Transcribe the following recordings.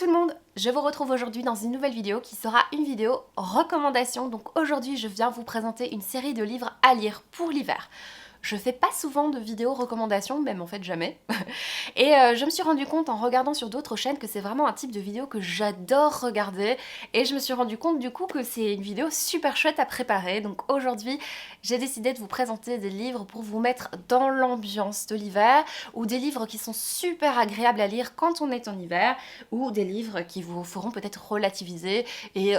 tout le monde, je vous retrouve aujourd'hui dans une nouvelle vidéo qui sera une vidéo recommandation. Donc aujourd'hui je viens vous présenter une série de livres à lire pour l'hiver. Je fais pas souvent de vidéos recommandations, même en fait jamais. Et je me suis rendu compte en regardant sur d'autres chaînes que c'est vraiment un type de vidéo que j'adore regarder. Et je me suis rendu compte du coup que c'est une vidéo super chouette à préparer. Donc aujourd'hui, j'ai décidé de vous présenter des livres pour vous mettre dans l'ambiance de l'hiver, ou des livres qui sont super agréables à lire quand on est en hiver, ou des livres qui vous feront peut-être relativiser et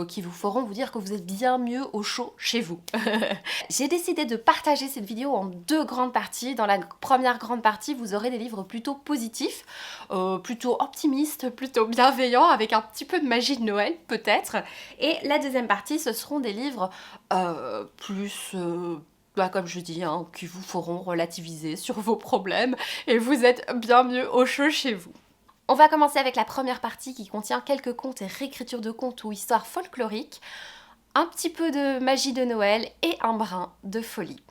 qui vous feront vous dire que vous êtes bien mieux au chaud chez vous. J'ai décidé de partager cette vidéo en deux grandes parties. Dans la première grande partie, vous aurez des livres plutôt positifs, plutôt optimistes, plutôt bienveillants, avec un petit peu de magie de Noël peut-être. Et la deuxième partie, ce seront des livres plus... comme je dis, hein, qui vous feront relativiser sur vos problèmes et vous êtes bien mieux au chaud chez vous. On va commencer avec la première partie qui contient quelques contes et réécritures de contes ou histoires folkloriques, un petit peu de magie de Noël et un brin de folie.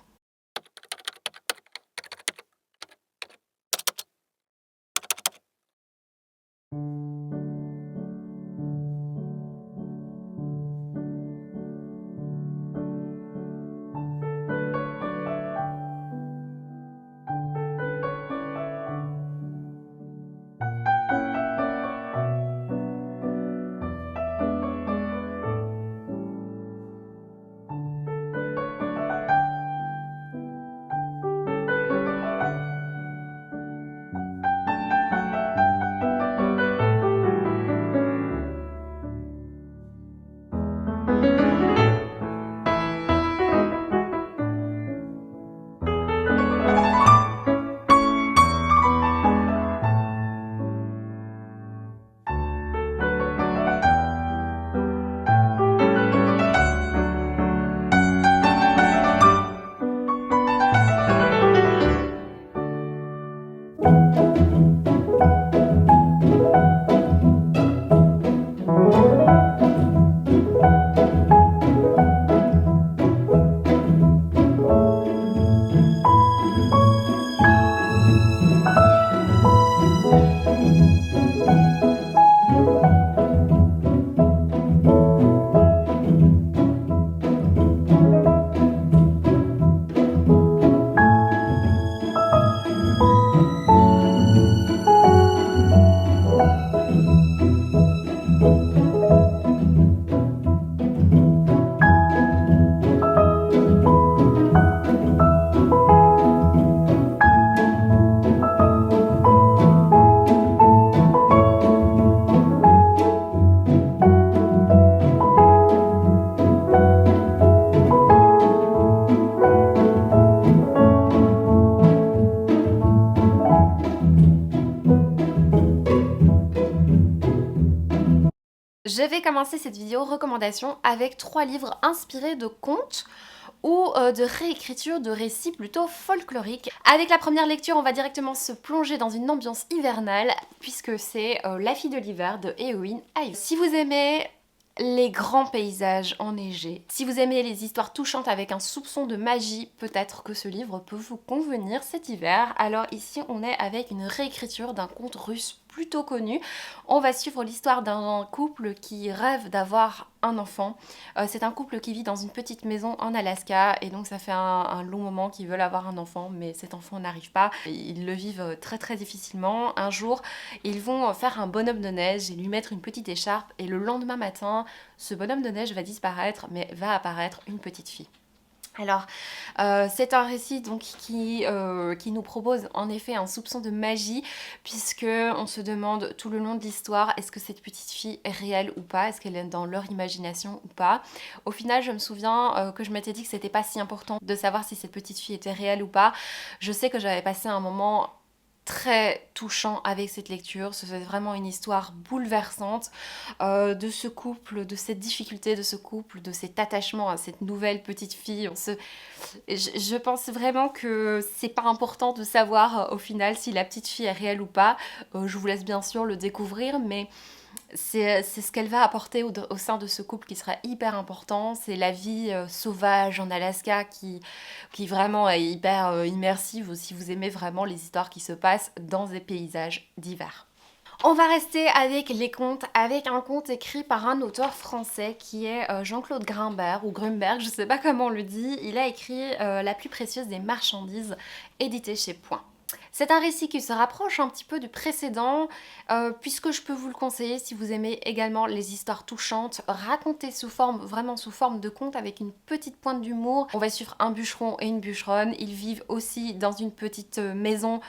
Je vais commencer cette vidéo recommandation avec 3 livres inspirés de contes ou de réécriture de récits plutôt folkloriques. Avec la première lecture, on va directement se plonger dans une ambiance hivernale puisque c'est La fille de l'hiver de Éowyn Ayou. Si vous aimez les grands paysages enneigés, si vous aimez les histoires touchantes avec un soupçon de magie, peut-être que ce livre peut vous convenir cet hiver. Alors ici, on est avec une réécriture d'un conte russe plutôt connu. On va suivre l'histoire d'un couple qui rêve d'avoir un enfant. C'est un couple qui vit dans une petite maison en Alaska et donc ça fait un long moment qu'ils veulent avoir un enfant, mais cet enfant n'arrive pas. Ils le vivent très très difficilement. Un jour, ils vont faire un bonhomme de neige et lui mettre une petite écharpe et le lendemain matin, ce bonhomme de neige va disparaître, mais va apparaître une petite fille. Alors, c'est un récit donc qui nous propose en effet un soupçon de magie, puisque on se demande tout le long de l'histoire, est-ce que cette petite fille est réelle ou pas, est-ce qu'elle est dans leur imagination ou pas. Au final, je me souviens que je m'étais dit que c'était pas si important de savoir si cette petite fille était réelle ou pas. Je sais que j'avais passé un moment très touchant avec cette lecture. C'est vraiment une histoire bouleversante de ce couple, de cette difficulté de ce couple, de cet attachement à cette nouvelle petite fille. Je pense vraiment que c'est pas important de savoir au final si la petite fille est réelle ou pas. Je vous laisse bien sûr le découvrir, mais c'est ce qu'elle va apporter au sein de ce couple qui sera hyper important. C'est la vie sauvage en Alaska qui vraiment est hyper immersive si vous aimez vraiment les histoires qui se passent dans des paysages d'hiver. On va rester avec les contes, avec un conte écrit par un auteur français qui est Jean-Claude Grimbert, ou Grunberg, je sais pas comment on le dit. Il a écrit La plus précieuse des marchandises, édité chez Point. C'est un récit qui se rapproche un petit peu du précédent, puisque je peux vous le conseiller si vous aimez également les histoires touchantes, racontées vraiment sous forme de conte avec une petite pointe d'humour. On va suivre un bûcheron et une bûcheronne, ils vivent aussi dans une petite maison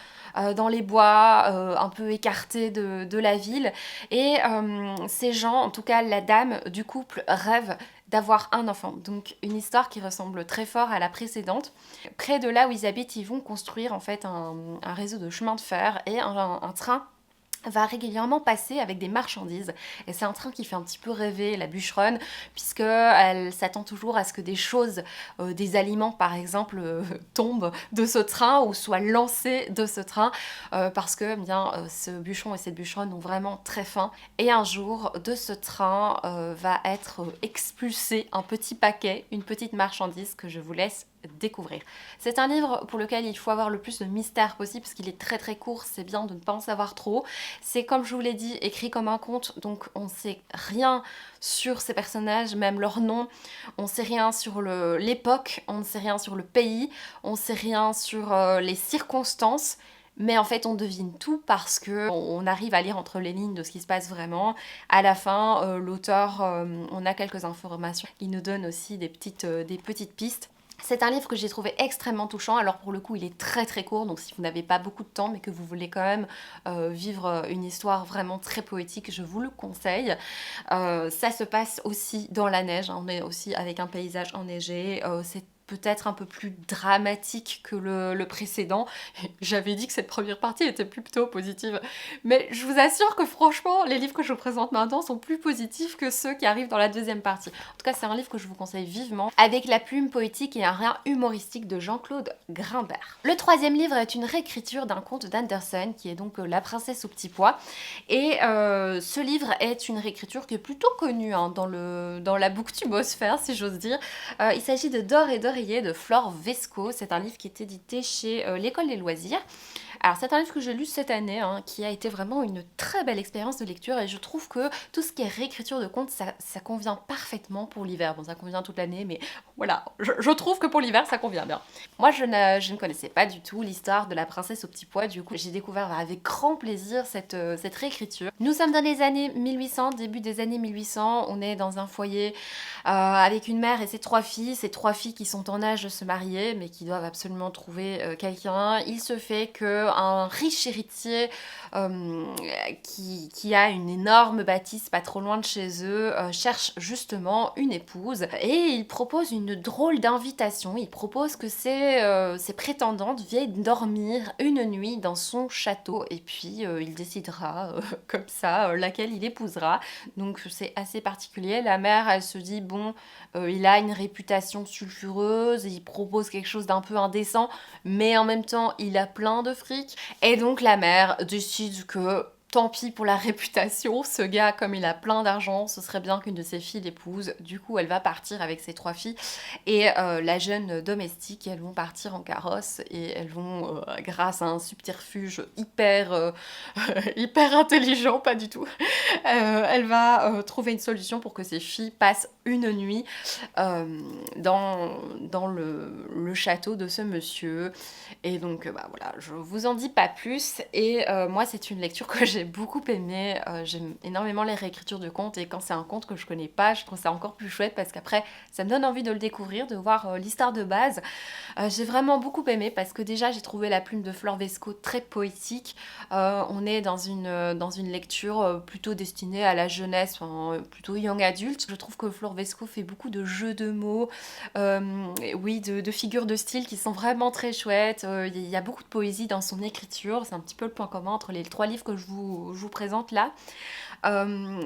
dans les bois, un peu écartés de la ville, et ces gens, en tout cas la dame du couple, rêve d'avoir un enfant. Donc une histoire qui ressemble très fort à la précédente. Près de là où ils habitent, ils vont construire en fait un réseau de chemin de fer et un train va régulièrement passer avec des marchandises, et c'est un train qui fait un petit peu rêver la bûcheronne, puisque elle s'attend toujours à ce que des choses, des aliments par exemple, tombent de ce train ou soient lancés de ce train, parce que bien ce bûcheron et cette bûcheronne ont vraiment très faim, et un jour de ce train va être expulsé un petit paquet, une petite marchandise que je vous laisse découvrir. C'est un livre pour lequel il faut avoir le plus de mystère possible parce qu'il est très très court, c'est bien de ne pas en savoir trop. C'est, comme je vous l'ai dit, écrit comme un conte, donc on ne sait rien sur ces personnages, même leur nom, on ne sait rien sur l'époque, on ne sait rien sur le pays, on ne sait rien sur les circonstances. Mais en fait, on devine tout parce que on arrive à lire entre les lignes de ce qui se passe vraiment. À la fin, l'auteur, on a quelques informations. Il nous donne aussi des petites pistes. C'est un livre que j'ai trouvé extrêmement touchant. Alors pour le coup, il est très très court, donc si vous n'avez pas beaucoup de temps mais que vous voulez quand même vivre une histoire vraiment très poétique, je vous le conseille. Ça se passe aussi dans la neige, hein. On est aussi avec un paysage enneigé. C'est peut-être un peu plus dramatique que le précédent. J'avais dit que cette première partie était plutôt positive, mais je vous assure que franchement, les livres que je vous présente maintenant sont plus positifs que ceux qui arrivent dans la deuxième partie. En tout cas, c'est un livre que je vous conseille vivement, avec la plume poétique et un rien humoristique de Jean-Claude Grimbert. Le troisième livre est une réécriture d'un conte d'Andersen, qui est donc La princesse au petit pois, et ce livre est une réécriture qui est plutôt connue hein, dans la booktubosphère, si j'ose dire. Il s'agit de Dore et Doreiller de Flore Vesco. C'est un livre qui est édité chez l'École des loisirs. Alors c'est un livre que j'ai lu cette année, hein, qui a été vraiment une très belle expérience de lecture, et je trouve que tout ce qui est réécriture de contes, ça convient parfaitement pour l'hiver. Bon, ça convient toute l'année, mais voilà, je trouve que pour l'hiver, ça convient bien. Moi, je ne connaissais pas du tout l'histoire de la princesse au petit pois, du coup, j'ai découvert avec grand plaisir cette réécriture. Nous sommes dans les années 1800, début des années 1800, on est dans un foyer avec une mère et ses trois filles qui sont en âge de se marier, mais qui doivent absolument trouver quelqu'un. Il se fait que un riche héritier qui a une énorme bâtisse pas trop loin de chez eux cherche justement une épouse, et il propose une drôle d'invitation. Il propose que ses prétendantes viennent dormir une nuit dans son château, et puis il décidera comme ça laquelle il épousera. Donc c'est assez particulier. La mère, elle se dit bon, il a une réputation sulfureuse, il propose quelque chose d'un peu indécent, mais en même temps il a plein de fric, et donc la mère décide que tant pis pour la réputation, ce gars, comme il a plein d'argent, ce serait bien qu'une de ses filles l'épouse. Du coup, elle va partir avec ses trois filles, et la jeune domestique, elles vont partir en carrosse, et elles vont, grâce à un subterfuge hyper intelligent, pas du tout, elle va trouver une solution pour que ses filles passent une nuit dans le château de ce monsieur. Et donc, bah voilà, je vous en dis pas plus. Et moi, c'est une lecture que j'ai beaucoup aimée. J'aime énormément les réécritures de contes, et quand c'est un conte que je connais pas, je trouve ça encore plus chouette parce qu'après, ça me donne envie de le découvrir, de voir l'histoire de base. J'ai vraiment beaucoup aimé parce que déjà, j'ai trouvé la plume de Flore Vesco très poétique. On est dans une lecture plutôt destinée à la jeunesse, plutôt young adulte. Je trouve que Flore Vesco fait beaucoup de jeux de mots, oui, de figures de style qui sont vraiment très chouettes. Il y a beaucoup de poésie dans son écriture. C'est un petit peu le point commun entre les trois livres que je vous présente là.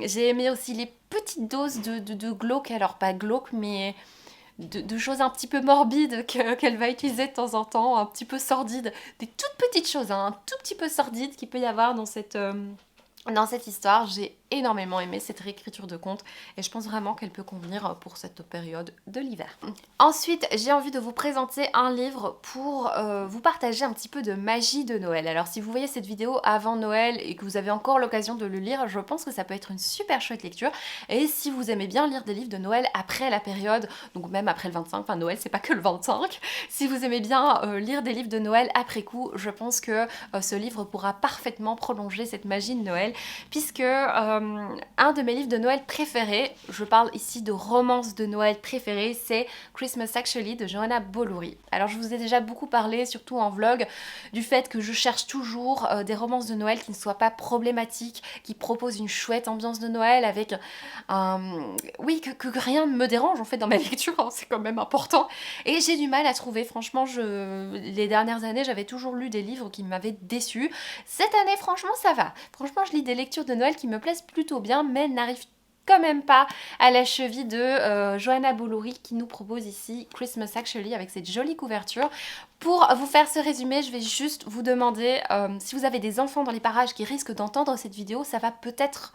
J'ai aimé aussi les petites doses de glauque, alors pas glauque, mais de choses un petit peu morbides qu'elle va utiliser de temps en temps, un petit peu sordides, des toutes petites choses, hein, un tout petit peu sordides qu'il peut y avoir dans cette histoire. J'ai énormément aimé cette réécriture de conte et je pense vraiment qu'elle peut convenir pour cette période de l'hiver. Ensuite, j'ai envie de vous présenter un livre pour vous partager un petit peu de magie de Noël. Alors si vous voyez cette vidéo avant Noël et que vous avez encore l'occasion de le lire, je pense que ça peut être une super chouette lecture. Et si vous aimez bien lire des livres de Noël après la période, donc même après le 25, enfin Noël c'est pas que le 25, si vous aimez bien lire des livres de Noël après coup, je pense que ce livre pourra parfaitement prolonger cette magie de Noël, puisque un de mes livres de Noël préférés, je parle ici de romance de Noël préférée, c'est Christmas Actually de Johanna Bolury. Alors je vous ai déjà beaucoup parlé, surtout en vlog, du fait que je cherche toujours des romances de Noël qui ne soient pas problématiques, qui proposent une chouette ambiance de Noël avec oui, que rien ne me dérange en fait dans ma lecture, hein, c'est quand même important. Et j'ai du mal à trouver, franchement, les dernières années, j'avais toujours lu des livres qui m'avaient déçue. Cette année, franchement, ça va. Franchement, je lis des lectures de Noël qui me plaisent plutôt bien, mais n'arrivent quand même pas à la cheville de Johanna Bolury qui nous propose ici Christmas Actually avec cette jolie couverture. Pour vous faire ce résumé, je vais juste vous demander si vous avez des enfants dans les parages qui risquent d'entendre cette vidéo, ça va peut-être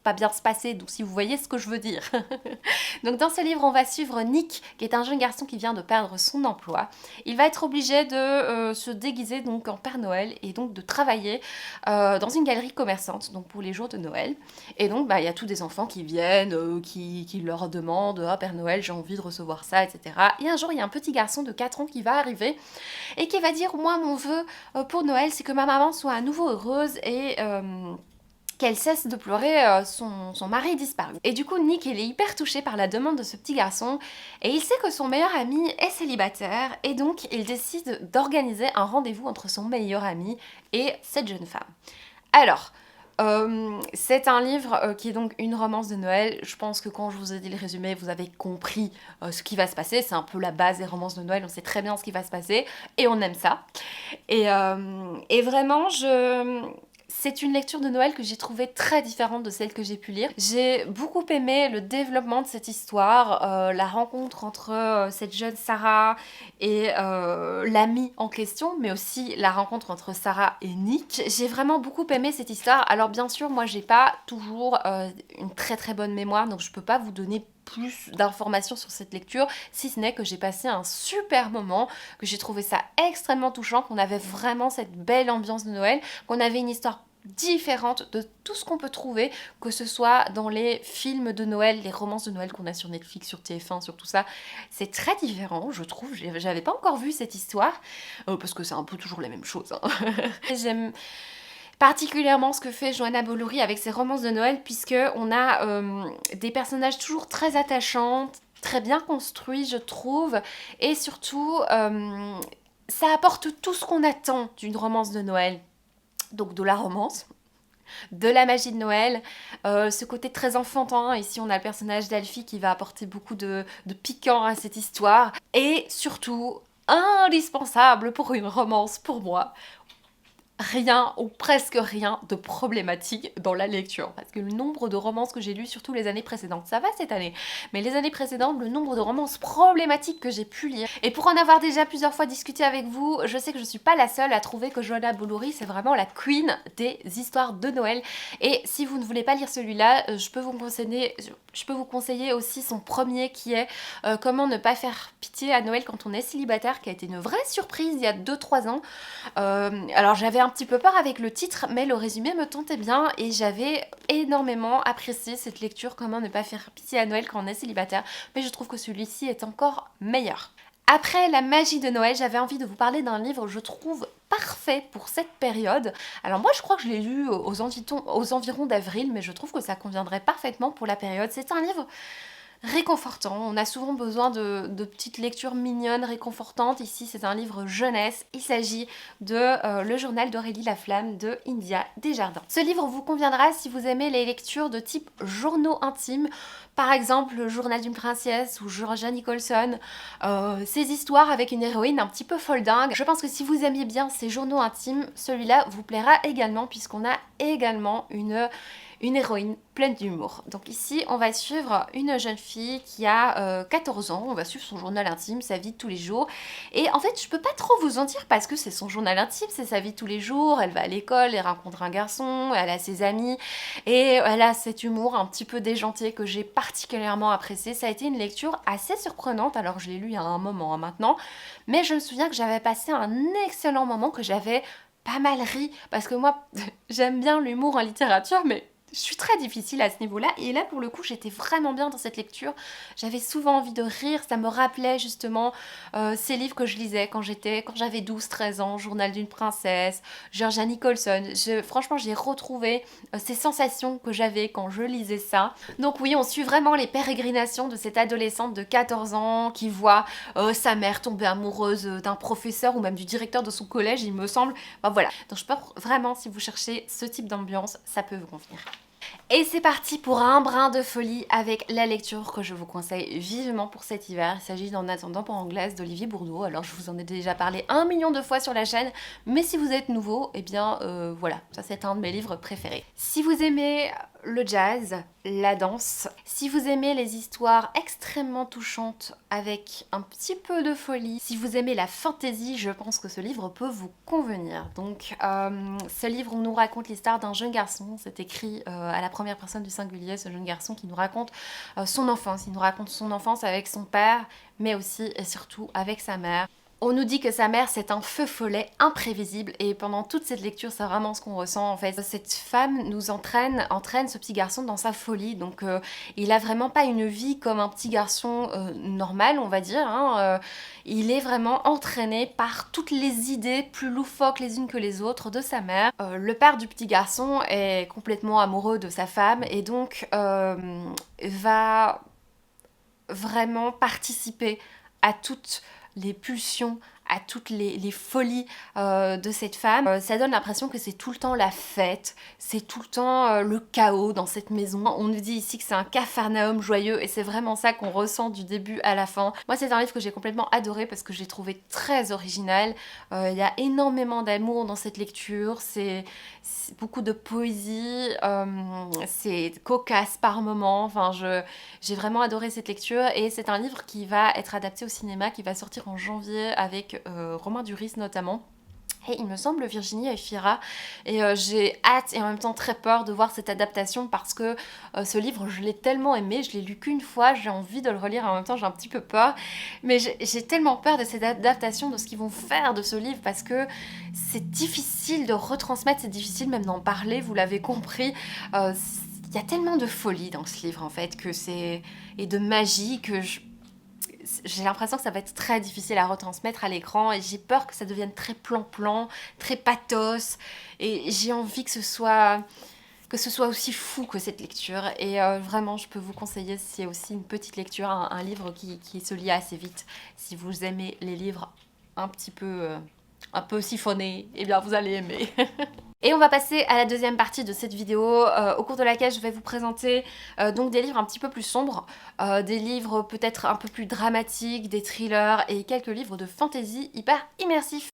pas bien se passer, donc si vous voyez ce que je veux dire. Donc dans ce livre, on va suivre Nick, qui est un jeune garçon qui vient de perdre son emploi. Il va être obligé de se déguiser donc en Père Noël et donc de travailler dans une galerie commerçante, donc pour les jours de Noël. Et donc il y a tous des enfants qui viennent, qui leur demandent « Ah Père Noël, j'ai envie de recevoir ça, etc. » Et un jour, il y a un petit garçon de 4 ans qui va arriver et qui va dire « Moi, mon vœu pour Noël, c'est que ma maman soit à nouveau heureuse et... qu'elle cesse de pleurer son mari disparu. » Et du coup, Nick, il est hyper touché par la demande de ce petit garçon et il sait que son meilleur ami est célibataire et donc il décide d'organiser un rendez-vous entre son meilleur ami et cette jeune femme. Alors, c'est un livre qui est donc une romance de Noël. Je pense que quand je vous ai dit le résumé, vous avez compris ce qui va se passer. C'est un peu la base des romances de Noël, on sait très bien ce qui va se passer et on aime ça. Et vraiment, c'est une lecture de Noël que j'ai trouvée très différente de celle que j'ai pu lire. J'ai beaucoup aimé le développement de cette histoire, la rencontre entre cette jeune Sarah et l'ami en question, mais aussi la rencontre entre Sarah et Nick. J'ai vraiment beaucoup aimé cette histoire. Alors bien sûr, moi j'ai pas toujours une très très bonne mémoire, donc je peux pas vous donner plus d'informations sur cette lecture, si ce n'est que j'ai passé un super moment, que j'ai trouvé ça extrêmement touchant, qu'on avait vraiment cette belle ambiance de Noël, qu'on avait une histoire différente de tout ce qu'on peut trouver, que ce soit dans les films de Noël, les romances de Noël qu'on a sur Netflix, sur TF1, sur tout ça. C'est très différent, je trouve. J'avais pas encore vu cette histoire, parce que c'est un peu toujours la même chose, hein. J'aime particulièrement ce que fait Johanna Bolury avec ses romances de Noël, puisque on a des personnages toujours très attachants, très bien construits, je trouve, et surtout ça apporte tout ce qu'on attend d'une romance de Noël. Donc de la romance, de la magie de Noël, ce côté très enfantin. Ici on a le personnage d'Alfie qui va apporter beaucoup de piquant à cette histoire, et surtout indispensable pour une romance pour moi, rien ou presque rien de problématique dans la lecture, parce que le nombre de romances que j'ai lues, surtout les années précédentes, ça va cette année, mais les années précédentes, le nombre de romances problématiques que j'ai pu lire, et pour en avoir déjà plusieurs fois discuté avec vous, je sais que je suis pas la seule à trouver que Johanna Bolury c'est vraiment la queen des histoires de Noël. Et si vous ne voulez pas lire celui-là, je peux vous conseiller aussi son premier qui est Comment ne pas faire pitié à Noël quand on est célibataire, qui a été une vraie surprise il y a 2-3 ans. Alors j'avais un petit peu peur avec le titre, mais le résumé me tentait bien et j'avais énormément apprécié cette lecture, Comment ne pas faire pitié à Noël quand on est célibataire, mais je trouve que celui-ci est encore meilleur. Après la magie de Noël, j'avais envie de vous parler d'un livre, je trouve, parfait pour cette période. Alors moi je crois que je l'ai lu aux environs d'avril, mais je trouve que ça conviendrait parfaitement pour la période. C'est un livre réconfortant. On a souvent besoin de petites lectures mignonnes, réconfortantes. Ici, c'est un livre jeunesse. Il s'agit de Le journal d'Aurélie Laflamme de India Desjardins. Ce livre vous conviendra si vous aimez les lectures de type journaux intimes. Par exemple, Le journal d'une princesse ou Georgia Nicholson. Ces histoires avec une héroïne un petit peu folle dingue. Je pense que si vous aimiez bien ces journaux intimes, celui-là vous plaira également, puisqu'on a également une une héroïne pleine d'humour. Donc ici, on va suivre une jeune fille qui a 14 ans, on va suivre son journal intime, sa vie de tous les jours. Et en fait, je peux pas trop vous en dire parce que c'est son journal intime, c'est sa vie de tous les jours, elle va à l'école, elle rencontre un garçon, elle a ses amis, et elle a cet humour un petit peu déjanté que j'ai particulièrement apprécié. Ça a été une lecture assez surprenante, alors je l'ai lu il y a un moment maintenant, mais je me souviens que j'avais passé un excellent moment, que j'avais pas mal ri, parce que moi, j'aime bien l'humour en littérature, mais je suis très difficile à ce niveau-là, et là pour le coup j'étais vraiment bien dans cette lecture, j'avais souvent envie de rire, ça me rappelait justement ces livres que je lisais quand j'avais 12-13 ans, Journal d'une princesse, Georgia Nicholson, franchement j'ai retrouvé ces sensations que j'avais quand je lisais ça. Donc oui, on suit vraiment les pérégrinations de cette adolescente de 14 ans qui voit sa mère tomber amoureuse d'un professeur ou même du directeur de son collège, il me semble. Enfin, voilà, donc je pense vraiment si vous cherchez ce type d'ambiance, ça peut vous convenir. Et c'est parti pour un brin de folie avec la lecture que je vous conseille vivement pour cet hiver. Il s'agit d'En attendant pour Anglaise d'Olivier Bourdeau. Alors je vous en ai déjà parlé 1 million de fois sur la chaîne, mais si vous êtes nouveau, eh bien voilà, ça c'est un de mes livres préférés. Si vous aimez le jazz, la danse, si vous aimez les histoires extrêmement touchantes avec un petit peu de folie, si vous aimez la fantaisie, je pense que ce livre peut vous convenir. Donc ce livre nous raconte l'histoire d'un jeune garçon, c'est écrit à la première personne du singulier, ce jeune garçon qui nous raconte son enfance, il nous raconte son enfance avec son père, mais aussi et surtout avec sa mère. On nous dit que sa mère c'est un feu follet imprévisible et pendant toute cette lecture c'est vraiment ce qu'on ressent en fait. Cette femme nous entraîne ce petit garçon dans sa folie, donc il a vraiment pas une vie comme un petit garçon normal on va dire, hein. Il est vraiment entraîné par toutes les idées plus loufoques les unes que les autres de sa mère. Le père du petit garçon est complètement amoureux de sa femme et donc va vraiment participer à toutes les pulsions, à toutes les folies de cette femme. Ça donne l'impression que c'est tout le temps la fête, c'est tout le temps le chaos dans cette maison. On nous dit ici que c'est un capharnaüm joyeux et c'est vraiment ça qu'on ressent du début à la fin. Moi c'est un livre que j'ai complètement adoré parce que j'ai trouvé très original. Il y a énormément d'amour dans cette lecture, c'est beaucoup de poésie, c'est cocasse par moments. Enfin, j'ai vraiment adoré cette lecture et c'est un livre qui va être adapté au cinéma, qui va sortir en janvier avec Romain Duris notamment. Et il me semble Virginie Efira et j'ai hâte et en même temps très peur de voir cette adaptation parce que ce livre je l'ai tellement aimé, je l'ai lu qu'une fois, j'ai envie de le relire et en même temps j'ai un petit peu peur, mais j'ai tellement peur de cette adaptation, de ce qu'ils vont faire de ce livre parce que c'est difficile de retransmettre, c'est difficile même d'en parler, vous l'avez compris. Il y a tellement de folie dans ce livre en fait et de magie que j'ai l'impression que ça va être très difficile à retransmettre à l'écran et j'ai peur que ça devienne très plan-plan, très pathos et j'ai envie que ce soit aussi fou que cette lecture et vraiment je peux vous conseiller, c'est aussi une petite lecture, un livre qui se lit assez vite. Si vous aimez les livres un peu siphonnés, eh bien vous allez aimer. Et on va passer à la deuxième partie de cette vidéo au cours de laquelle je vais vous présenter donc des livres un petit peu plus sombres, des livres peut-être un peu plus dramatiques, des thrillers et quelques livres de fantasy hyper immersifs.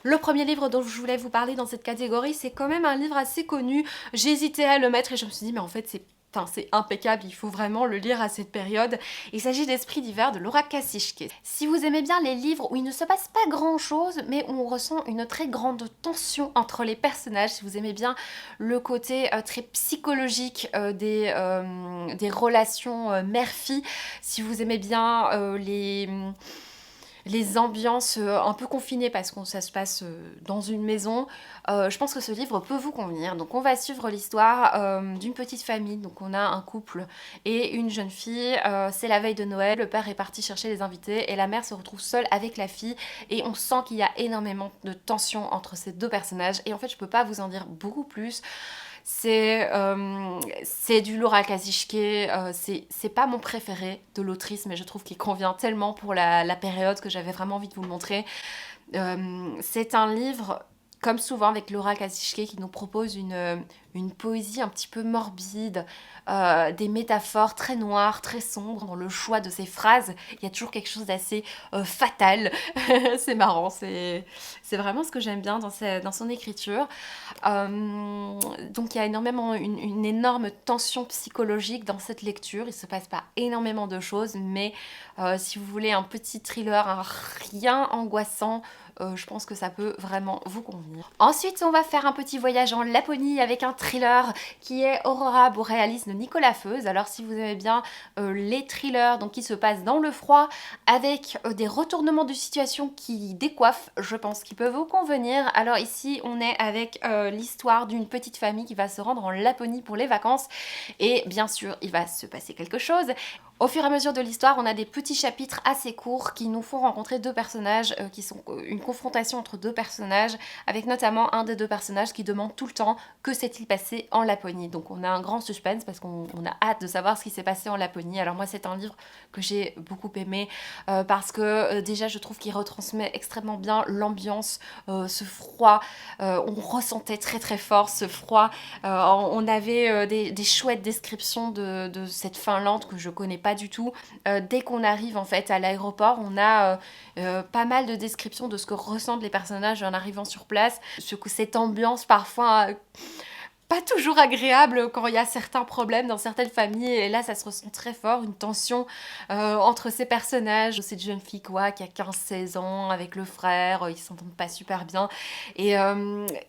Le premier livre dont je voulais vous parler dans cette catégorie, c'est quand même un livre assez connu. J'ai hésité à le mettre et je me suis dit mais en fait c'est impeccable, il faut vraiment le lire à cette période. Il s'agit d'Esprit d'hiver de Laura Kasischke. Si vous aimez bien les livres où il ne se passe pas grand chose, mais où on ressent une très grande tension entre les personnages, si vous aimez bien le côté très psychologique des relations mère-fille, si vous aimez bien les ambiances un peu confinées parce que ça se passe dans une maison, je pense que ce livre peut vous convenir. Donc on va suivre l'histoire d'une petite famille, donc on a un couple et une jeune fille, c'est la veille de Noël, le père est parti chercher les invités et la mère se retrouve seule avec la fille et on sent qu'il y a énormément de tension entre ces deux personnages et en fait je peux pas vous en dire beaucoup plus. C'est du Laura Kasischke, c'est pas mon préféré de l'autrice, mais je trouve qu'il convient tellement pour la période que j'avais vraiment envie de vous le montrer. C'est un livre, comme souvent avec Laura Kasischke, qui nous propose une poésie un petit peu morbide, des métaphores très noires, très sombres dans le choix de ses phrases. Il y a toujours quelque chose d'assez fatal. C'est marrant, c'est vraiment ce que j'aime bien dans son écriture. Donc il y a énormément une énorme tension psychologique dans cette lecture. Il se passe pas énormément de choses, mais si vous voulez un petit thriller, un rien angoissant, je pense que ça peut vraiment vous convenir. Ensuite, on va faire un petit voyage en Laponie avec un thriller qui est Aurora Borealis de Nicolas Feuze. Alors si vous aimez bien les thrillers donc qui se passent dans le froid avec des retournements de situation qui décoiffent, je pense qu'ils peuvent vous convenir. Alors ici, on est avec l'histoire d'une petite famille qui va se rendre en Laponie pour les vacances et bien sûr, il va se passer quelque chose. Au fur et à mesure de l'histoire, on a des petits chapitres assez courts qui nous font rencontrer deux personnages, qui sont une confrontation entre deux personnages, avec notamment un des deux personnages qui demande tout le temps que s'est-il passé en Laponie. Donc on a un grand suspense parce qu'on a hâte de savoir ce qui s'est passé en Laponie. Alors moi c'est un livre que j'ai beaucoup aimé parce que déjà je trouve qu'il retransmet extrêmement bien l'ambiance, ce froid. On ressentait très très fort ce froid. On avait des chouettes descriptions de cette Finlande que je connais pas du tout. Dès qu'on arrive en fait à l'aéroport, on a pas mal de descriptions de ce que ressentent les personnages en arrivant sur place. Cette ambiance parfois pas toujours agréable quand il y a certains problèmes dans certaines familles et là ça se ressent très fort, une tension entre ces personnages. Cette jeune fille quoi, qui a 15-16 ans avec le frère, ils s'entendent pas super bien et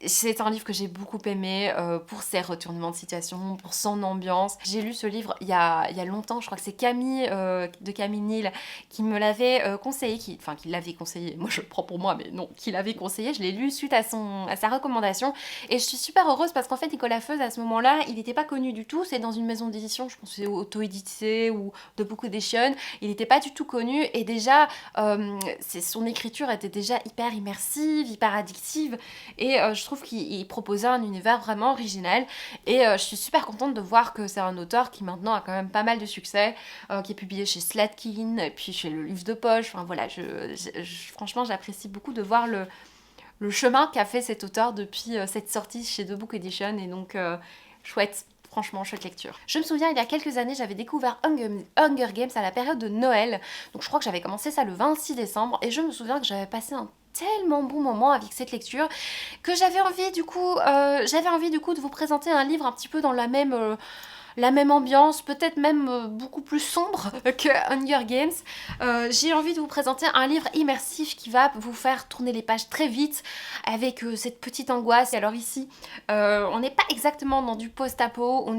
c'est un livre que j'ai beaucoup aimé pour ses retournements de situation, pour son ambiance. J'ai lu ce livre il y a longtemps, je crois que c'est Camille de Camille Neal qui me l'avait conseillé, qui l'avait conseillé, moi je le prends pour moi mais non, qui l'avait conseillé, je l'ai lu suite à sa recommandation et je suis super heureuse parce qu'en fait Nicolas Feuze à ce moment-là, il n'était pas connu du tout, c'est dans une maison d'édition, je pense que c'est auto-édité ou de Book Edition, il n'était pas du tout connu et déjà son écriture était déjà hyper immersive, hyper addictive et je trouve qu'il proposait un univers vraiment original et je suis super contente de voir que c'est un auteur qui maintenant a quand même pas mal de succès, qui est publié chez Slatkin et puis chez Le Livre de Poche, enfin voilà, franchement j'apprécie beaucoup de voir le chemin qu'a fait cet auteur depuis cette sortie chez The Book Edition et donc chouette. Franchement, chouette lecture. Je me souviens, il y a quelques années, j'avais découvert Hunger Games à la période de Noël. Donc je crois que j'avais commencé ça le 26 décembre et je me souviens que j'avais passé un tellement bon moment avec cette lecture que j'avais envie du coup de vous présenter un livre un petit peu dans la même ambiance, peut-être même beaucoup plus sombre que Hunger Games. J'ai envie de vous présenter un livre immersif qui va vous faire tourner les pages très vite avec cette petite angoisse. Alors ici, on n'est pas exactement dans du post-apo,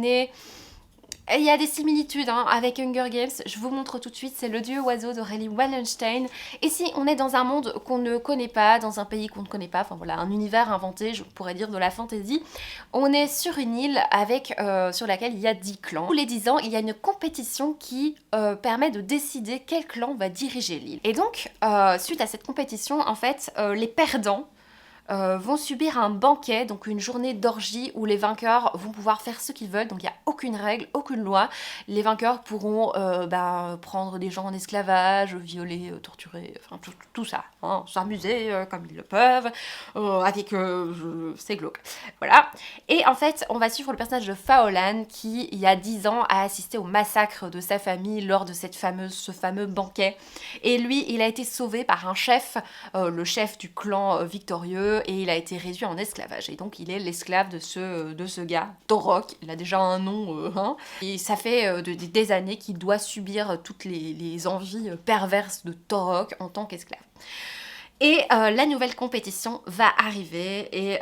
il y a des similitudes avec Hunger Games, je vous montre tout de suite, c'est Le Dieu Oiseau d'Aurélie Wallenstein. Ici, on est dans un monde qu'on ne connaît pas, dans un pays qu'on ne connaît pas, enfin voilà, un univers inventé, je pourrais dire de la fantasy. On est sur une île sur laquelle il y a 10 clans. Tous les 10 ans, il y a une compétition qui permet de décider quel clan va diriger l'île. Et donc, suite à cette compétition, en fait, les perdants vont subir un banquet, donc une journée d'orgie où les vainqueurs vont pouvoir faire ce qu'ils veulent, donc il n'y a aucune règle, aucune loi. Les vainqueurs pourront prendre des gens en esclavage, violer, torturer, enfin tout ça, hein, s'amuser comme ils le peuvent, c'est glauque. Voilà. Et en fait, on va suivre le personnage de Faolan qui, il y a 10 ans, a assisté au massacre de sa famille lors de ce fameux banquet. Et lui, il a été sauvé par un chef, le chef du clan victorieux, et il a été réduit en esclavage. Et donc, il est l'esclave de ce gars, Torok. Il a déjà un nom, hein. Et ça fait des années qu'il doit subir toutes les envies perverses de Torok en tant qu'esclave. Et la nouvelle compétition va arriver et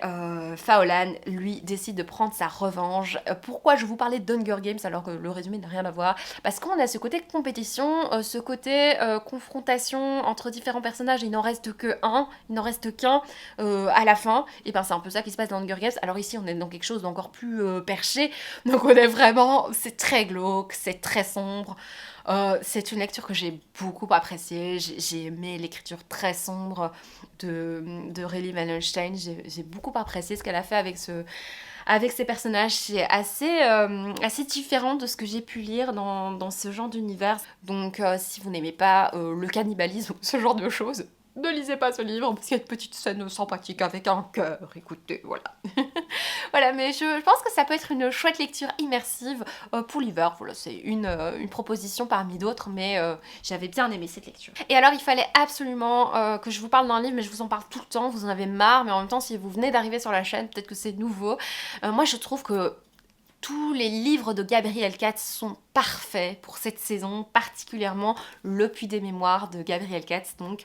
Faolan, lui, décide de prendre sa revanche. Pourquoi je vous parlais d'Hunger Games alors que le résumé n'a rien à voir? Parce qu'on a ce côté compétition, ce côté confrontation entre différents personnages, il n'en reste que un, il n'en reste qu'un à la fin. Et ben c'est un peu ça qui se passe dans Hunger Games. Alors ici, on est dans quelque chose d'encore plus perché. Donc on est vraiment, c'est très glauque, c'est très sombre. C'est une lecture que j'ai beaucoup appréciée. J'ai aimé l'écriture très sombre de Riley Wallenstein. J'ai beaucoup apprécié ce qu'elle a fait avec ses personnages. C'est assez différent de ce que j'ai pu lire dans ce genre d'univers. Donc si vous n'aimez pas le cannibalisme ou ce genre de choses, ne lisez pas ce livre parce qu'il y a une petite scène sympathique avec un cœur. Écoutez, voilà. Voilà, mais je pense que ça peut être une chouette lecture immersive pour l'hiver. Voilà, c'est une proposition parmi d'autres, mais j'avais bien aimé cette lecture. Et alors, il fallait absolument que je vous parle d'un livre, mais je vous en parle tout le temps, vous en avez marre, mais en même temps, si vous venez d'arriver sur la chaîne, peut-être que c'est nouveau. Moi, je trouve que tous les livres de Gabriel Katz sont parfaits pour cette saison, particulièrement Le Puits des Mémoires de Gabriel Katz. Donc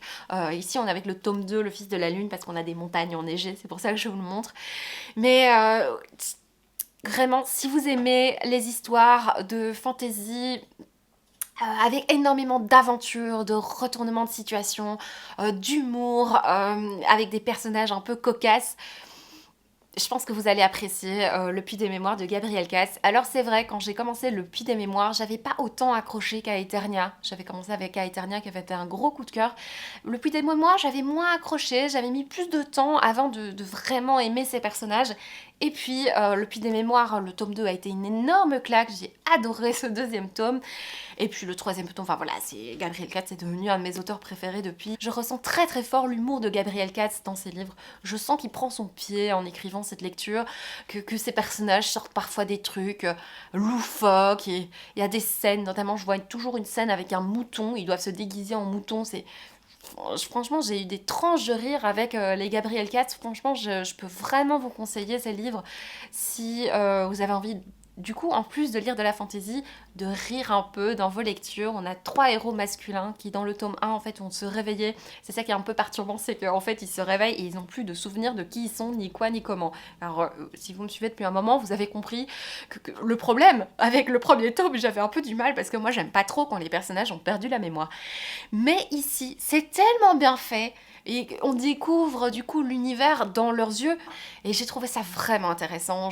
ici on est avec le tome 2, Le Fils de la Lune, parce qu'on a des montagnes enneigées, c'est pour ça que je vous le montre. Mais vraiment, si vous aimez les histoires de fantasy avec énormément d'aventures, de retournements de situation, d'humour, avec des personnages un peu cocasses, je pense que vous allez apprécier Le Puits des Mémoires de Gabriel Katz. Alors c'est vrai, quand j'ai commencé Le Puits des Mémoires, j'avais pas autant accroché qu'à Eternia. J'avais commencé avec Eternia qui avait été un gros coup de cœur. Le Puits des Mémoires, j'avais moins accroché, j'avais mis plus de temps avant de vraiment aimer ces personnages. Et puis Le Puits des Mémoires, le tome 2 a été une énorme claque, j'ai adoré ce deuxième tome. Et puis le troisième tome, enfin voilà, c'est Gabriel Katz est devenu un de mes auteurs préférés depuis. Je ressens très très fort l'humour de Gabriel Katz dans ses livres. Je sens qu'il prend son pied en écrivant cette lecture, que ses personnages sortent parfois des trucs loufoques, et il y a des scènes, notamment je vois toujours une scène avec un mouton, ils doivent se déguiser en mouton, franchement, j'ai eu des tranches de rire avec les Gabriel Katz. Franchement, je peux vraiment vous conseiller ces livres si vous avez envie, du coup, en plus de lire de la fantasy, de rire un peu dans vos lectures. On a 3 héros masculins qui, dans le tome 1, en fait, vont se réveiller. C'est ça qui est un peu perturbant, c'est qu'en fait, ils se réveillent et ils n'ont plus de souvenirs de qui ils sont, ni quoi, ni comment. Alors, si vous me suivez depuis un moment, vous avez compris que le problème avec le premier tome, j'avais un peu du mal parce que moi, j'aime pas trop quand les personnages ont perdu la mémoire. Mais ici, c'est tellement bien fait et on découvre du coup l'univers dans leurs yeux et j'ai trouvé ça vraiment intéressant.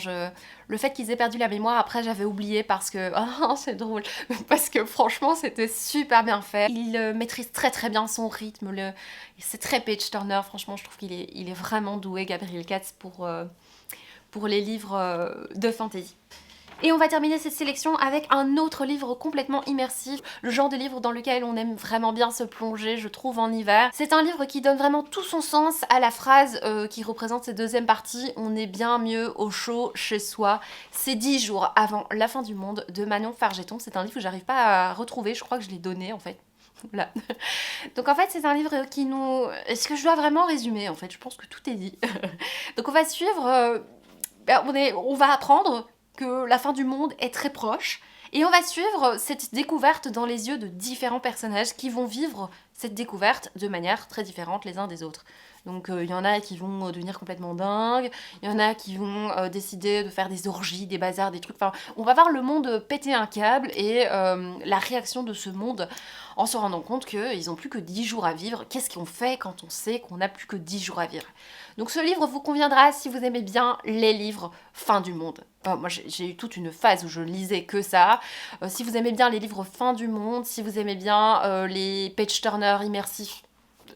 Le fait qu'ils aient perdu la mémoire, après j'avais oublié parce que oh, c'est drôle, parce que franchement c'était super bien fait. Il maîtrise très très bien son rythme, c'est très page turner. Franchement je trouve qu'il est vraiment doué, Gabriel Katz, pour les livres de fantasy. Et on va terminer cette sélection avec un autre livre complètement immersif, le genre de livre dans lequel on aime vraiment bien se plonger, je trouve, en hiver. C'est un livre qui donne vraiment tout son sens à la phrase qui représente cette deuxième partie, on est bien mieux au chaud chez soi. C'est 10 jours avant la fin du monde de Manon Fargeton. C'est un livre que j'arrive pas à retrouver, je crois que je l'ai donné en fait. Voilà. Donc en fait c'est un livre qui nous... Est-ce que je dois vraiment résumer en fait? Je pense que tout est dit. Donc on va suivre... on va apprendre que la fin du monde est très proche. Et on va suivre cette découverte dans les yeux de différents personnages qui vont vivre cette découverte de manière très différente les uns des autres. Donc il y en a qui vont devenir complètement dingues, il y en a qui vont décider de faire des orgies, des bazars, des trucs. Enfin, on va voir le monde péter un câble et la réaction de ce monde en se rendant compte qu'ils n'ont plus que 10 jours à vivre. Qu'est-ce qu'on fait quand on sait qu'on n'a plus que 10 jours à vivre? Donc ce livre vous conviendra si vous aimez bien les livres fin du monde. Moi j'ai eu toute une phase où je lisais que ça. Si vous aimez bien les livres fin du monde, si vous aimez bien les page-turners immersifs,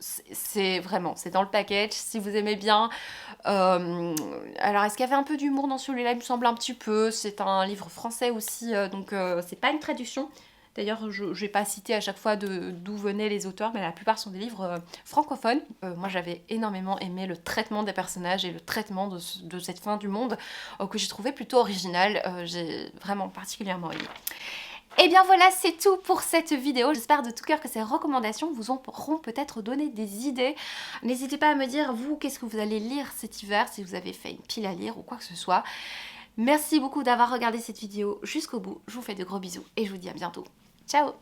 c'est vraiment, c'est dans le package, si vous aimez bien. Alors, est-ce qu'il y avait un peu d'humour dans celui-là? Il me semble un petit peu. C'est un livre français aussi, donc c'est pas une traduction. D'ailleurs, je n'ai pas cité à chaque fois d'où venaient les auteurs, mais la plupart sont des livres francophones. Moi, j'avais énormément aimé le traitement des personnages et le traitement de cette fin du monde, que j'ai trouvé plutôt original. J'ai vraiment particulièrement aimé. Et bien voilà, c'est tout pour cette vidéo. J'espère de tout cœur que ces recommandations vous auront peut-être donné des idées. N'hésitez pas à me dire, vous, qu'est-ce que vous allez lire cet hiver, si vous avez fait une pile à lire ou quoi que ce soit. Merci beaucoup d'avoir regardé cette vidéo jusqu'au bout. Je vous fais de gros bisous et je vous dis à bientôt. Ciao!